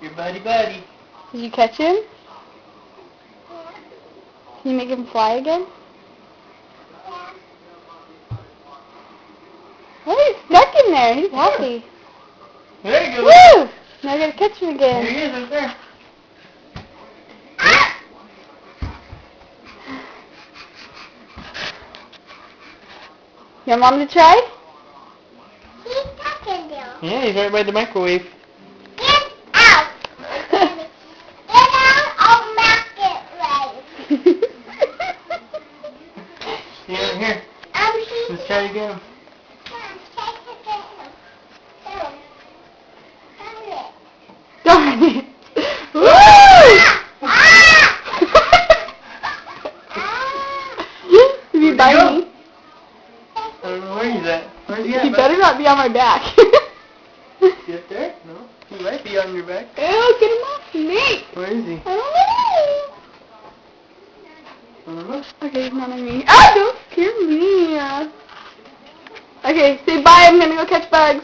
Your buddy. Did you catch him? Can you make him fly again? Oh, he's stuck in there. He's happy. There you go. Woo! Now I gotta catch him There again. he is, right there. You want Mom to try? He's talking to you. Yeah, he's right by the microwave. Get out. Get out of market race. Here. Let's try it again. Darn it. Woo! If you bite me, I don't know where he's at. Where's he at? you better not be on my back. Is he up there? No. He might be on your back. Ew, get him off me. Where is he? I I don't know. Okay, he's not on me. Ah, don't scare me. Okay, say bye. I'm gonna go catch bugs.